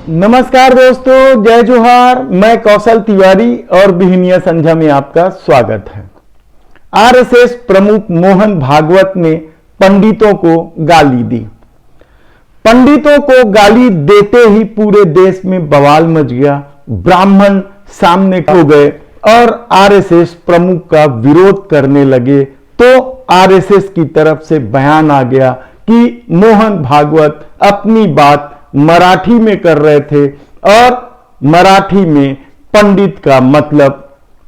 नमस्कार दोस्तों, जय जोहार। मैं कौशल तिवारी और बिहनिया संध्या में आपका स्वागत है। आरएसएस प्रमुख मोहन भागवत ने पंडितों को गाली दी। पंडितों को गाली देते ही पूरे देश में बवाल मच गया। ब्राह्मण सामने हो गए और आरएसएस प्रमुख का विरोध करने लगे। तो आरएसएस की तरफ से बयान आ गया कि मोहन भागवत अपनी बात मराठी में कर रहे थे और मराठी में पंडित का मतलब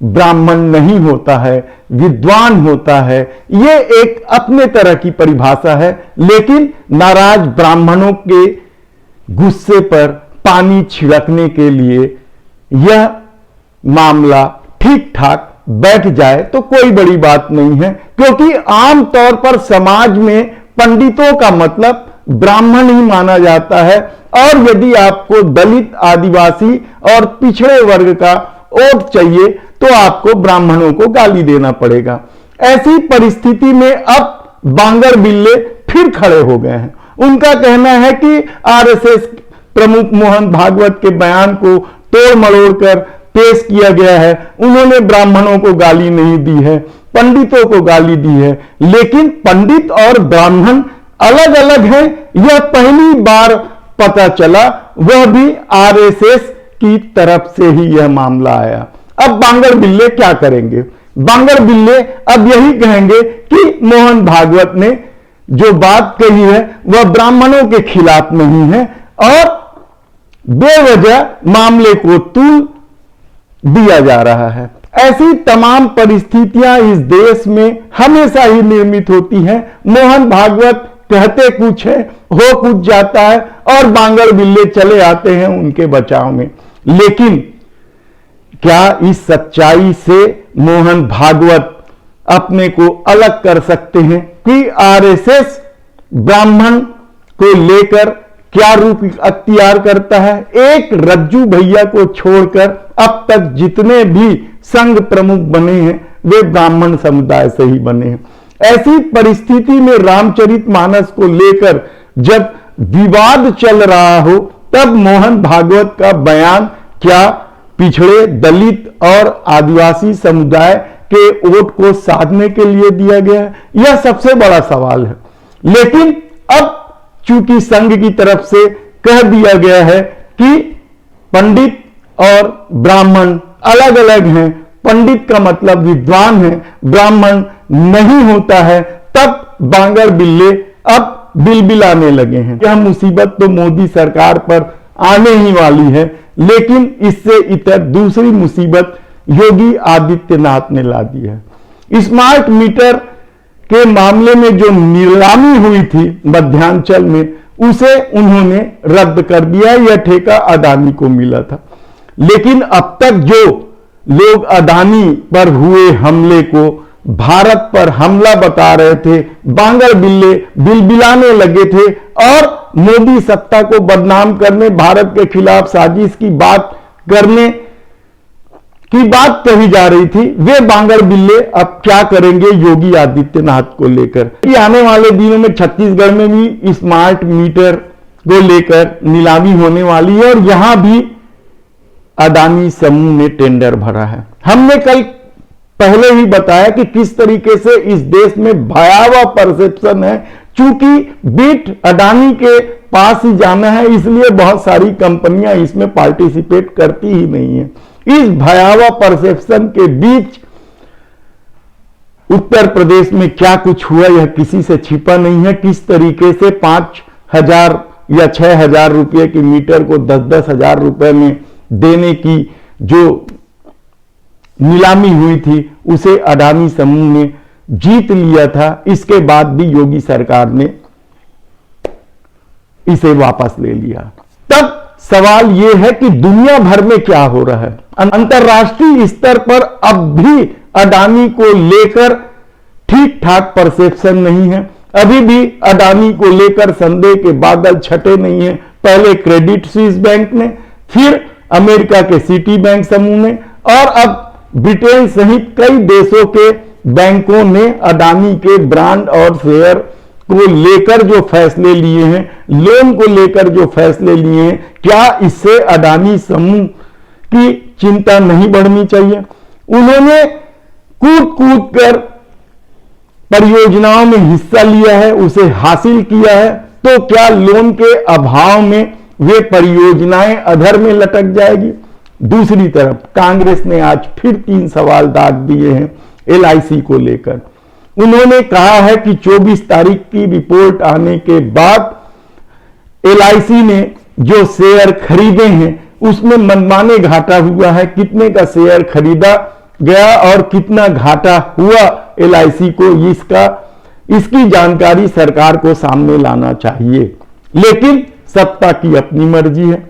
ब्राह्मण नहीं होता है, विद्वान होता है। यह एक अपने तरह की परिभाषा है, लेकिन नाराज ब्राह्मणों के गुस्से पर पानी छिड़कने के लिए यह मामला ठीक ठाक बैठ जाए तो कोई बड़ी बात नहीं है, क्योंकि आमतौर पर समाज में पंडितों का मतलब ब्राह्मण ही माना जाता है। और यदि आपको दलित, आदिवासी और पिछड़े वर्ग का वोट चाहिए तो आपको ब्राह्मणों को गाली देना पड़ेगा। ऐसी परिस्थिति में अब बांगर बिल्ले फिर खड़े हो गए हैं। उनका कहना है कि आरएसएस प्रमुख मोहन भागवत के बयान को तोड़ मरोड़ कर पेश किया गया है। उन्होंने ब्राह्मणों को गाली नहीं दी है, पंडितों को गाली दी है, लेकिन पंडित और ब्राह्मण अलग अलग हैं, यह पहली बार पता चला, वह भी आरएसएस की तरफ से ही यह मामला आया। अब बांगर बिल्ले क्या करेंगे? बांगर बिल्ले अब यही कहेंगे कि मोहन भागवत ने जो बात कही है वह ब्राह्मणों के खिलाफ नहीं है और बेवजह मामले को तूल दिया जा रहा है। ऐसी तमाम परिस्थितियां इस देश में हमेशा ही निर्मित होती हैं। मोहन भागवत कहते कुछ है, हो कुछ जाता है और बांगर बिल्ले चले आते हैं उनके बचाव में। लेकिन क्या इस सच्चाई से मोहन भागवत अपने को अलग कर सकते हैं कि आरएसएस ब्राह्मण को लेकर क्या रूप अख्तियार करता है? एक रज्जू भैया को छोड़कर अब तक जितने भी संघ प्रमुख बने हैं वे ब्राह्मण समुदाय से ही बने हैं। ऐसी परिस्थिति में रामचरितमानस को लेकर जब विवाद चल रहा हो तब मोहन भागवत का बयान क्या पिछड़े, दलित और आदिवासी समुदाय के वोट को साधने के लिए दिया गया है? यह सबसे बड़ा सवाल है। लेकिन अब चूंकि संघ की तरफ से कह दिया गया है कि पंडित और ब्राह्मण अलग अलग हैं, पंडित का मतलब विद्वान है, ब्राह्मण नहीं होता है, तब बांगर बिल्ले अब बिलबिलाने लगे हैं। यह मुसीबत तो मोदी सरकार पर आने ही वाली है, लेकिन इससे इतर दूसरी मुसीबत योगी आदित्यनाथ ने ला दी है। स्मार्ट मीटर के मामले में जो नीलामी हुई थी मध्यांचल में, उसे उन्होंने रद्द कर दिया। यह ठेका अदानी को मिला था। लेकिन अब तक जो लोग अदानी पर हुए हमले को भारत पर हमला बता रहे थे, बांगर बिल्ले बिलबिलाने लगे थे और मोदी सत्ता को बदनाम करने, भारत के खिलाफ साजिश की बात करने की बात कही जा रही थी, वे बांगर बिल्ले अब क्या करेंगे योगी आदित्यनाथ को लेकर? आने वाले दिनों में छत्तीसगढ़ में भी स्मार्ट मीटर को लेकर नीलामी होने वाली है और यहां भी अदानी समूह ने टेंडर भरा है। हमने कल पहले ही बताया कि किस तरीके से इस देश में भयावह परसेप्शन है। चूंकि बीट अदानी के पास ही जाना है, इसलिए बहुत सारी कंपनियां इसमें पार्टिसिपेट करती ही नहीं है। इस भयावह परसेप्शन के बीच उत्तर प्रदेश में क्या कुछ हुआ यह किसी से छिपा नहीं है। किस तरीके से 5,000 या 6,000 रुपए की मीटर को 10-10 हजार रुपए में देने की जो नीलामी हुई थी उसे अडानी समूह ने जीत लिया था। इसके बाद भी योगी सरकार ने इसे वापस ले लिया। तब सवाल यह है कि दुनिया भर में क्या हो रहा है। अंतरराष्ट्रीय स्तर पर अब भी अडानी को लेकर ठीक ठाक परसेप्शन नहीं है। अभी भी अडानी को लेकर संदेह के बादल छटे नहीं है। पहले क्रेडिट स्विस बैंक ने, फिर अमेरिका के सिटी बैंक समूह ने और अब ब्रिटेन सहित कई देशों के बैंकों ने अडानी के ब्रांड और शेयर को लेकर जो फैसले लिए हैं, लोन को लेकर जो फैसले लिए हैं, क्या इससे अडानी समूह की चिंता नहीं बढ़नी चाहिए? उन्होंने कूद कूद कर परियोजनाओं में हिस्सा लिया है, उसे हासिल किया है, तो क्या लोन के अभाव में वे परियोजनाएं अधर में लटक जाएगी? दूसरी तरफ कांग्रेस ने आज फिर 3 सवाल दाग दिए हैं LIC को लेकर। उन्होंने कहा है कि 24 तारीख की रिपोर्ट आने के बाद LIC ने जो शेयर खरीदे हैं उसमें मनमाने घाटा हुआ है। कितने का शेयर खरीदा गया और कितना घाटा हुआ LIC को, इसकी जानकारी सरकार को सामने लाना चाहिए। लेकिन सत्ता की अपनी मर्जी है,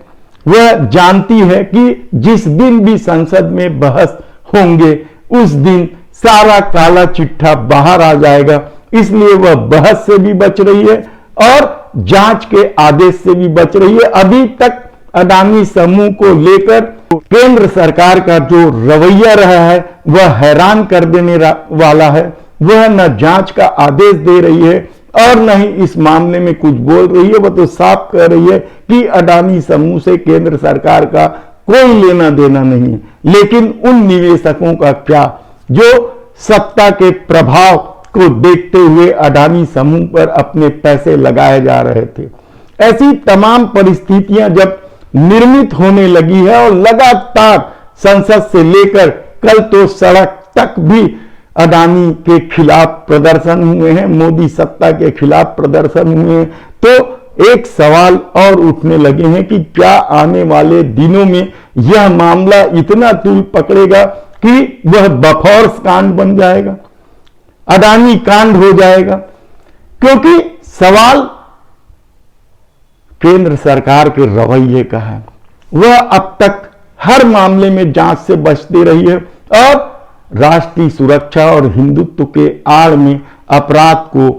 वह जानती है कि जिस दिन भी संसद में बहस होंगे उस दिन सारा काला चिट्ठा बाहर आ जाएगा, इसलिए वह बहस से भी बच रही है और जांच के आदेश से भी बच रही है। अभी तक अडानी समूह को लेकर केंद्र सरकार का जो रवैया रहा है वह हैरान कर देने वाला है। वह न जांच का आदेश दे रही है और न ही इस मामले में कुछ बोल रही है। वह तो साफ कह रही है कि अडानी समूह से केंद्र सरकार का कोई लेना देना नहीं है। लेकिन उन निवेशकों का क्या जो सत्ता के प्रभाव को देखते हुए अडानी समूह पर अपने पैसे लगाए जा रहे थे? ऐसी तमाम परिस्थितियां जब निर्मित होने लगी है और लगातार संसद से लेकर कल तो सड़क तक भी अडानी के खिलाफ प्रदर्शन हुए हैं, मोदी सत्ता के खिलाफ प्रदर्शन हुए हैं, तो एक सवाल और उठने लगे हैं कि क्या आने वाले दिनों में यह मामला इतना तूल पकड़ेगा कि वह बफौर्स कांड बन जाएगा, अडानी कांड हो जाएगा? क्योंकि सवाल केंद्र सरकार के रवैये का है। वह अब तक हर मामले में जांच से बचती रही है और राष्ट्रीय सुरक्षा और हिंदुत्व के आड़ में अपराध को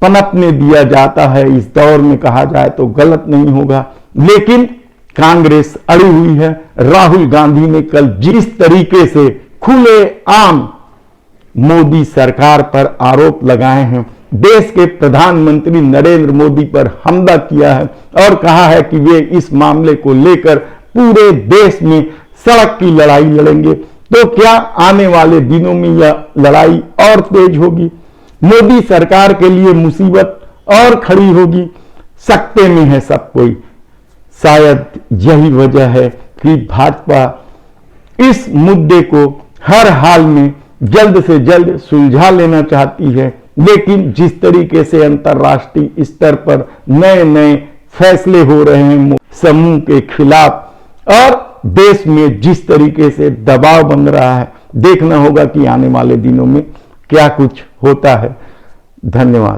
पनपने दिया जाता है। इस दौर में कहा जाए तो गलत नहीं होगा, लेकिन कांग्रेस अड़ी हुई है। राहुल गांधी ने कल जिस तरीके से खुलेआम मोदी सरकार पर आरोप लगाए हैं, देश के प्रधानमंत्री नरेंद्र मोदी पर हमला किया है और कहा है कि वे इस मामले को लेकर पूरे देश में सड़क की लड़ाई लड़ेंगे, तो क्या आने वाले दिनों में यह लड़ाई और तेज होगी? मोदी सरकार के लिए मुसीबत और खड़ी होगी। सकते में है सब कोई। शायद यही वजह है कि भाजपा इस मुद्दे को हर हाल में जल्द से जल्द सुलझा लेना चाहती है, लेकिन जिस तरीके से अंतर्राष्ट्रीय स्तर पर नए नए फैसले हो रहे हैं समूह के खिलाफ और देश में जिस तरीके से दबाव बन रहा है, देखना होगा कि आने वाले दिनों में क्या कुछ होता है। धन्यवाद।